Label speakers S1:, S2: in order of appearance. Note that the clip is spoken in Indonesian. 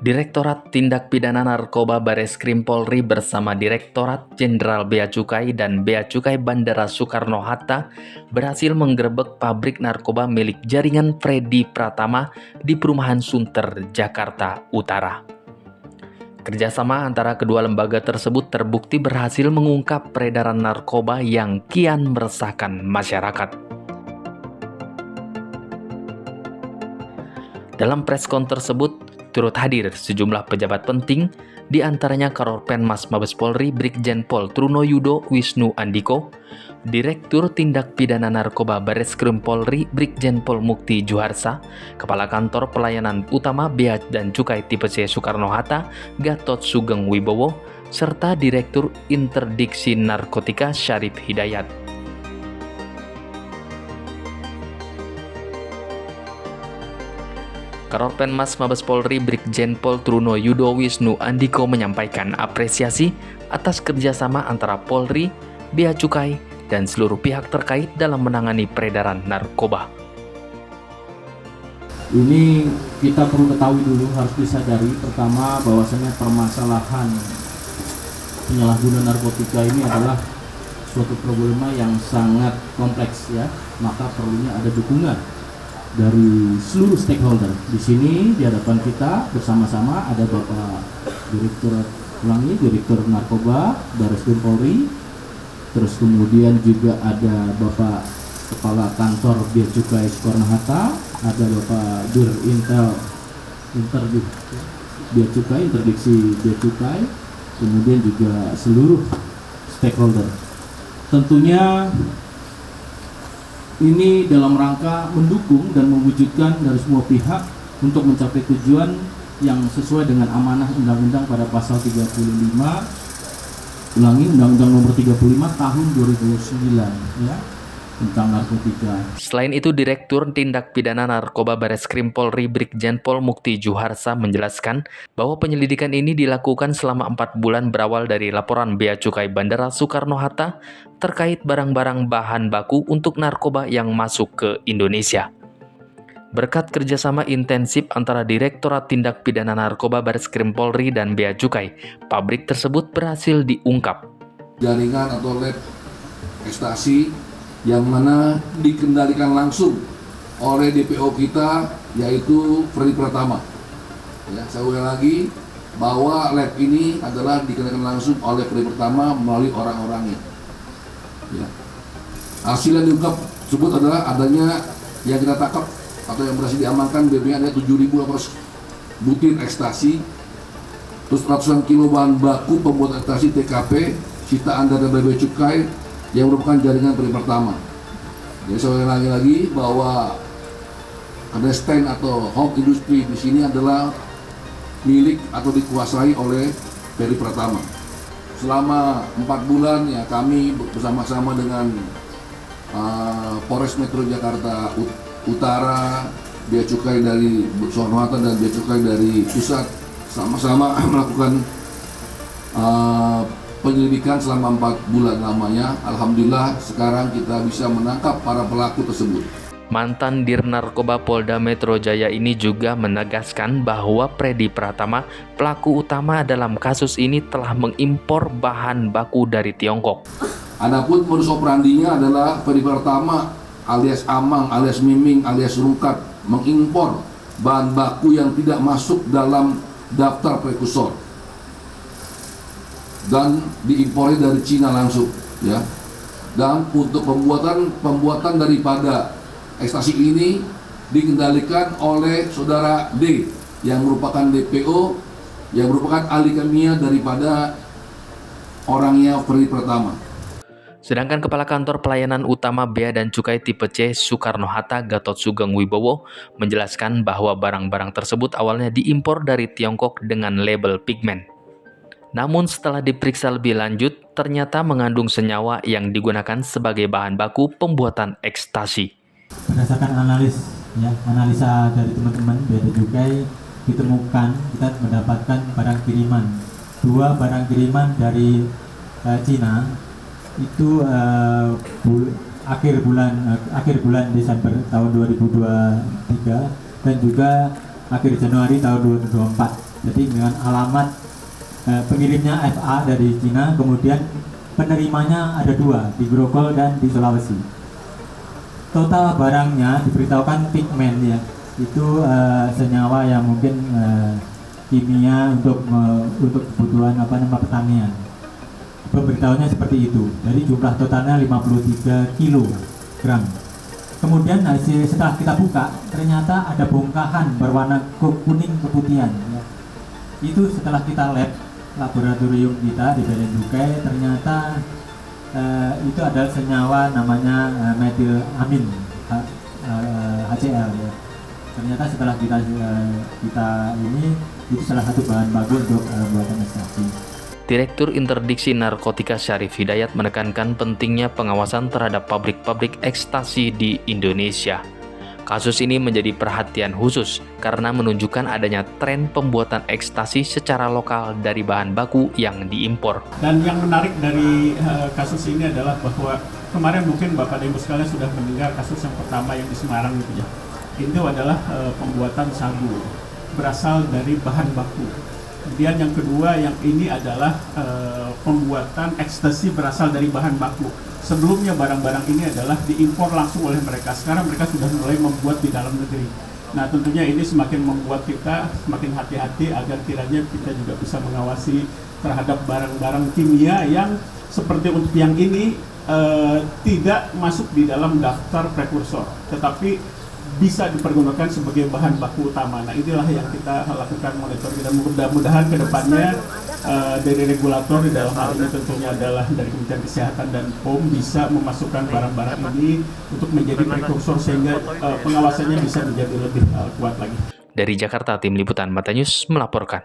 S1: Direktorat Tindak Pidana Narkoba Bareskrim Polri bersama Direktorat Jenderal Bea Cukai dan Bea Cukai Bandara Soekarno-Hatta berhasil menggerebek pabrik narkoba milik jaringan Freddy Pratama di Perumahan Sunter, Jakarta Utara. Kerjasama antara kedua lembaga tersebut terbukti berhasil mengungkap peredaran narkoba yang kian meresahkan masyarakat. Dalam preskon tersebut, turut hadir sejumlah pejabat penting, di antaranya Karopenmas Mabes Polri Brigjen Pol Truno Yudo Wisnu Andiko, Direktur Tindak Pidana Narkoba Bareskrim Polri Brigjen Pol Mukti Juharsa, Kepala Kantor Pelayanan Utama Bea dan Cukai Tipe C Soekarno-Hatta Gatot Sugeng Wibowo, serta Direktur Interdiksi Narkotika Syarif Hidayat. Karopenmas Mabes Polri Brigjen Pol Truno Yudo Wisnu Andiko menyampaikan apresiasi atas kerjasama antara Polri, Bea Cukai, dan seluruh pihak terkait dalam menangani peredaran narkoba.
S2: Ini kita perlu ketahui dulu, harus disadari pertama bahwasanya permasalahan penyalahgunaan narkotika ini adalah suatu problema yang sangat kompleks ya, maka perlunya ada dukungan dari seluruh stakeholder. Di sini di hadapan kita bersama-sama ada Bapak Direktur Narkoba Bareskrim Polri, terus kemudian juga ada Bapak Kepala Kantor Bea Cukai Soekarno-Hatta, ada Bapak Dir Bea Cukai, Interdiksi Bea Cukai, kemudian juga seluruh stakeholder. Tentunya ini dalam rangka mendukung dan mewujudkan dari semua pihak untuk mencapai tujuan yang sesuai dengan amanah undang-undang pada pasal 35, Undang-Undang Nomor 35 Tahun 2009 ya, tentang narkotika.
S1: Selain itu, Direktur Tindak Pidana Narkoba Bareskrim Polri Brigjen Pol Mukti Juharsa menjelaskan bahwa penyelidikan ini dilakukan selama 4 bulan berawal dari laporan Bea Cukai Bandara Soekarno-Hatta terkait barang-barang bahan baku untuk narkoba yang masuk ke Indonesia. Berkat kerjasama intensif antara Direktorat Tindak Pidana Narkoba Bareskrim Polri dan Bea Cukai, pabrik tersebut berhasil diungkap.
S3: Jaringan atau lab ekstasi yang mana dikendalikan langsung oleh DPO kita, yaitu Freddy Pratama. Ya, saya ulang lagi bahwa lab ini adalah dikendalikan langsung oleh Freddy Pratama melalui orang-orangnya. Ya. Hasil yang diungkap tersebut adalah adanya yang kita tangkap atau yang berhasil diamankan BB ada 7.800 butir ekstasi, terus ratusan kilo bahan baku pembuat ekstasi TKP, sitaan dari Bea Cukai yang merupakan jaringan Freddy Pratama. Jadi saya ulangi lagi bahwa ada stand atau home industry di sini adalah milik atau dikuasai oleh Freddy Pratama. Selama 4 bulan ya kami bersama-sama dengan Polres Metro Jakarta Utara, Bea Cukai dari Soekarno-Hatta dan Bea Cukai dari pusat sama-sama melakukan penyelidikan selama 4 bulan lamanya. Alhamdulillah sekarang kita bisa menangkap para pelaku tersebut.
S1: Mantan Dir Narkoba Polda Metro Jaya ini juga menegaskan bahwa Freddy Pratama, pelaku utama dalam kasus ini, telah mengimpor bahan baku dari Tiongkok.
S3: Adapun modus operandinya adalah Freddy Pratama alias Amang, alias Miming, alias Rungkat mengimpor bahan baku yang tidak masuk dalam daftar prekursor dan diimpornya dari Cina langsung, ya. Dan untuk pembuatan daripada ekstasi ini dikendalikan oleh saudara D yang merupakan DPO, yang merupakan ahli kimia daripada orangnya Freddy Pratama.
S1: Sedangkan Kepala Kantor Pelayanan Utama Bea dan Cukai Tipe C Soekarno-Hatta Gatot Sugeng Wibowo menjelaskan bahwa barang-barang tersebut awalnya diimpor dari Tiongkok dengan label pigmen. Namun setelah diperiksa lebih lanjut, ternyata mengandung senyawa yang digunakan sebagai bahan baku pembuatan ekstasi.
S2: Berdasarkan analisa dari teman-teman Bea dan Cukai, ditemukan kita mendapatkan barang kiriman
S4: dua barang kiriman dari Cina itu akhir bulan Desember tahun 2023 dan juga akhir Januari tahun 2024. Jadi dengan alamat pengirimnya FA dari Cina, kemudian penerimanya ada dua, di Grogol dan di Sulawesi. Total barangnya diberitahukan pigmen ya, itu senyawa yang mungkin kimia untuk kebutuhan pertanian. Pemberitahuannya seperti itu. Jadi jumlah totalnya 53 kilogram. Kemudian setelah kita buka, ternyata ada bongkahan berwarna kuning keputihan. Ya. Itu setelah kita lab laboratorium kita di Bea Cukai, ternyata itu adalah senyawa namanya metilamin HCl. Ya. Ternyata setelah kita ini itu salah satu bahan baku untuk buatan ekstraksi.
S1: Direktur Interdiksi Narkotika Syarif Hidayat menekankan pentingnya pengawasan terhadap pabrik-pabrik ekstasi di Indonesia. Kasus ini menjadi perhatian khusus karena menunjukkan adanya tren pembuatan ekstasi secara lokal dari bahan baku yang diimpor.
S5: Dan yang menarik dari kasus ini adalah bahwa kemarin mungkin Bapak dan Ibu sekalian sudah mendengar kasus yang pertama yang di Semarang gitu ya. Itu adalah pembuatan sabu berasal dari bahan baku. Kemudian yang kedua, yang ini adalah pembuatan ekstasi berasal dari bahan baku. Sebelumnya barang-barang ini adalah diimpor langsung oleh mereka. Sekarang mereka sudah mulai membuat di dalam negeri. Nah tentunya ini semakin membuat kita semakin hati-hati agar kiranya kita juga bisa mengawasi terhadap barang-barang kimia yang seperti untuk yang ini tidak masuk di dalam daftar prekursor, tetapi bisa dipergunakan sebagai bahan baku utama. Nah inilah yang kita lakukan monitoring dan mudah-mudahan ke depannya dari regulator di dalam hal ini tentunya adalah dari Kementerian Kesehatan dan POM bisa memasukkan barang-barang ini untuk menjadi prekursor sehingga pengawasannya bisa menjadi lebih kuat lagi.
S1: Dari Jakarta, Tim Liputan Mata News melaporkan.